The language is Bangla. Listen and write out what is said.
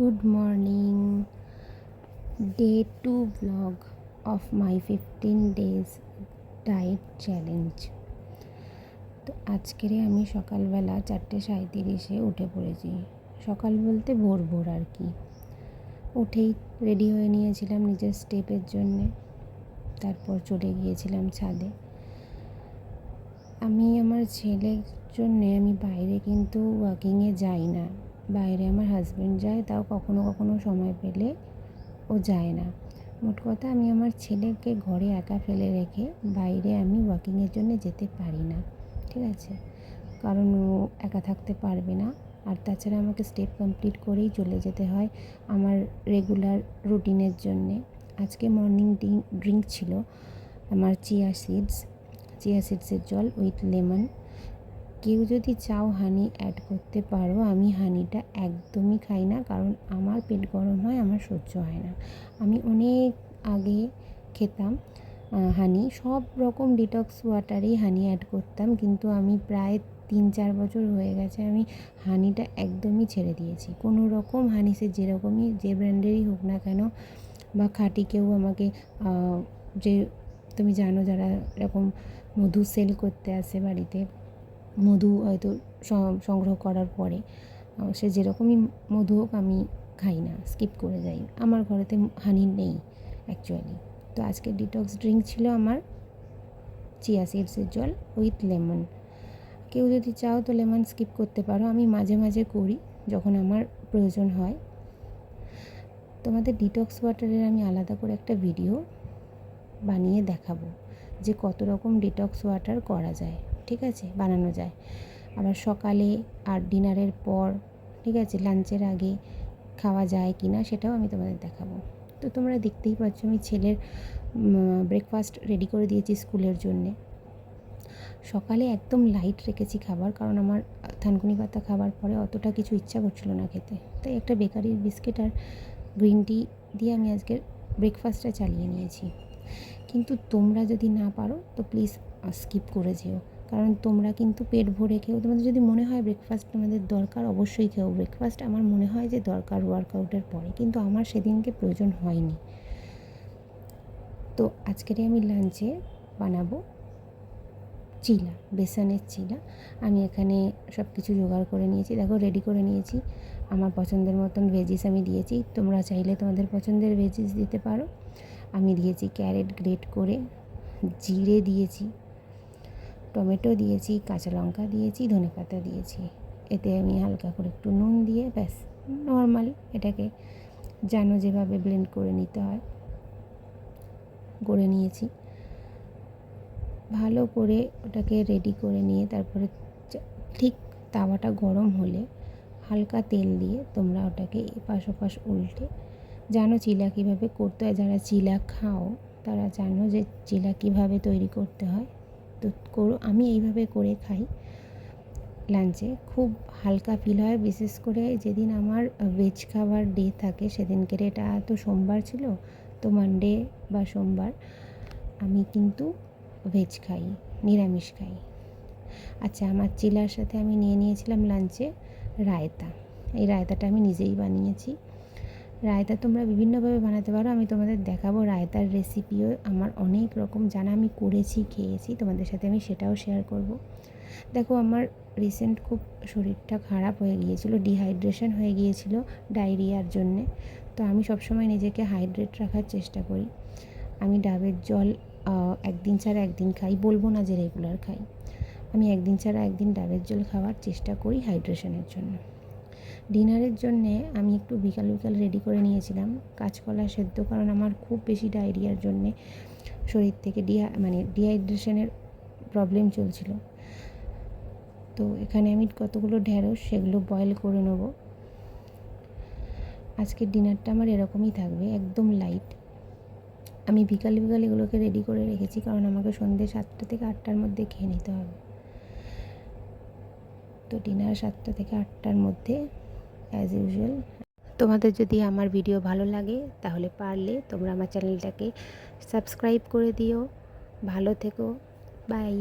Good morning. Day 2 vlog of my 15 days diet challenge. তো আজকেরে আমি সকালবেলা 4:37-এ উঠে পড়েছি। সকাল বলতে ভোর ভোর আর কি। উঠেই রেডি হয়ে নিয়েছিলাম নিজের স্টেপের জন্যে। তারপর চলে গিয়েছিলাম ছাদে। আমি আমার ছেলের জন্যে আমি বাইরে কিন্তু ওয়াকিংয়ে যাই না। বাইরে আমার হাজব্যান্ড যায়, তাও কখনো কখনো সময় পেলে ও যায় না। মোট কথা আমি আমার ছেলেকে ঘরে একা ফেলে রেখে বাইরে আমি ওয়াকিংয়ের জন্য যেতে পারি না, ঠিক আছে? কারণ ও একা থাকতে পারবে না। আর তাছাড়া আমাকে স্টেপ কমপ্লিট করেই চলে যেতে হয় আমার রেগুলার রুটিনের জন্যে। আজকে মর্নিং ড্রিঙ্ক ছিল আমার চিয়া সিডসের জল উইথ লেমন। কেউ যদি চাও হানি অ্যাড করতে পারো, আমি হানিটা একদমই খাই না, কারণ আমার পেট গরম হয়, আমার সহ্য হয় না। আমি অনেক আগে খেতাম হানি, সব রকম ডিটক্স ওয়াটারেই হানি অ্যাড করতাম, কিন্তু আমি প্রায় 3-4 বছর হয়ে গেছে আমি হানিটা একদমই ছেড়ে দিয়েছি। কোনো রকম হানি সে যেরকমই যে ব্র্যান্ডেরই হোক না কেন, বা খাঁটি কেউ আমাকে যে তুমি জানো যারা এরকম মধু সেল করতে আসে বাড়িতে, মধু হয়তো সংগ্রহ করার পরে সে যেরকমই মধু হোক আমি খাই না, স্কিপ করে যাই। আমার ঘরেতে হানি নেই অ্যাকচুয়ালি। তো আজকে ডিটক্স ড্রিঙ্ক ছিল আমার চিয়া সিডসের জল উইথ লেমন। কেউ যদি চাও তো লেমন স্কিপ করতে পারো, আমি মাঝে মাঝে করি যখন আমার প্রয়োজন হয়। তোমাদের ডিটক্স ওয়াটারের আমি আলাদা করে একটা ভিডিও বানিয়ে দেখাবো যে কত রকম ডিটক্স ওয়াটার করা যায়, ঠিক আছে, বানানো যায়। আবার সকালে আর ডিনারের পর, ঠিক আছে, লাঞ্চের আগে খাওয়া যায় কি না সেটাও আমি তোমাদের দেখাবো। তো তোমরা দেখতেই পাচ্ছ আমি ছেলের ব্রেকফাস্ট রেডি করে দিয়েছি স্কুলের জন্যে। সকালে একদম লাইট রেখেছি খাবার, কারণ আমার থানকুনি পাতা খাবার পরে অতটা কিছু ইচ্ছা করছিল না খেতে। তাই একটা বেকারির বিস্কিট আর গ্রিন টি দিয়ে আমি আজকের ব্রেকফাস্টটা চালিয়ে নিয়েছি। কিন্তু তোমরা যদি না পারো তো প্লিজ স্কিপ করে যেও, কারণ তোমরা কিন্তু পেট ভরে খেও। তোমাদের যদি মনে হয় ব্রেকফাস্ট তোমাদের দরকার, অবশ্যই খেও। ব্রেকফাস্ট আমার মনে হয় যে দরকার ওয়ার্কআউটের পরে, কিন্তু আমার সেদিনকে প্রয়োজন হয়নি। তো আজকের আমি লাঞ্চে বানাবো চিলা, বেসনের চিলা। আমি এখানে সব কিছু জোগাড় করে নিয়েছি, দেখো রেডি করে নিয়েছি। আমার পছন্দের মতন ভেজিস আমি দিয়েছি, তোমরা চাইলে তোমাদের পছন্দের ভেজিস দিতে পারো। আমি দিয়েছি ক্যারেট গ্রেট করে, জিরে দিয়েছি, টমেটো দিয়েছি, কাঁচা লঙ্কা দিয়েছি, ধনেপাতা দিয়েছি। এতে আমি হালকা করে একটু নুন দিয়ে ব্যাস নর্মাল এটাকে জানো যেভাবে ব্লেন্ড করে নিতে হয় করে নিয়েছি। ভালো করে ওটাকে রেডি করে নিয়ে তারপরে ঠিক তাওয়াটা গরম হলে হালকা তেল দিয়ে তোমরা ওটাকে এপাশ ওপাশ উল্টে, জানো চিলা কীভাবে করতে হয়, যারা চিলা খাও তারা জানো যে চিলা কীভাবে তৈরি করতে হয়। তো করো, আমি এইভাবে করে খাই লাঞ্চে, খুব হালকা ফিল হয়। বিশেষ করে যেদিন আমার ভেজ খাবার ডে থাকে সেদিনকে, এটা তো সোমবার ছিল, তো মানডে বা সোমবার আমি কিন্তু ভেজ খাই, নিরামিষ খাই। আচ্ছা, আমার চিলার সাথে আমি নিয়ে নিয়েছিলাম লাঞ্চে রায়তা। এই রায়তাটা আমি নিজেই বানিয়েছি। রায়তা তোমরা বিভিন্নভাবে বানাতে পারো, আমি তোমাদের দেখাবো। রায়তার রেসিপিও আমার অনেক রকম জানা, আমি করেছি, খেয়েছি, তোমাদের সাথে আমি সেটাও শেয়ার করব। দেখো আমার রিসেন্ট খুব শরীরটা খারাপ হয়ে গিয়েছিল, ডিহাইড্রেশন হয়ে গিয়েছিল ডায়রিয়ার জন্যে। তো আমি সবসময় নিজেকে হাইড্রেট রাখার চেষ্টা করি। আমি ডাবের জল একদিন ছাড়া একদিন খাই, বলবো না যে রেগুলার খাই, আমি একদিন ছাড়া একদিন ডাবের জল খাওয়ার চেষ্টা করি হাইড্রেশনের জন্য। ডিনারের জন্যে আমি একটু বিকাল রেডি করে নিয়েছিলাম কাঁচকলা সেদ্ধ, কারণ আমার খুব বেশি ডায়রিয়ার জন্যে শরীর থেকে ডিহাইড্রেশনের প্রবলেম চলছিল। তো এখানে আমি কতগুলো ঢ্যাঁড়স সেগুলো বয়েল করে নেব। আজকের ডিনারটা আমার এরকমই থাকবে, একদম লাইট। আমি বিকাল এগুলোকে রেডি করে রেখেছি, কারণ আমাকে সন্ধ্যে 7টা থেকে 8টার মধ্যে খেয়ে নিতে হবে। তো ডিনার 7টা থেকে 8টার মধ্যে অ্যাজ ইউজুয়াল। তোমাদের যদি আমার ভিডিও ভালো লাগে তাহলে পারলে তোমরা আমার চ্যানেলটাকে সাবস্ক্রাইব করে দিও। ভালো থেকো, বাই।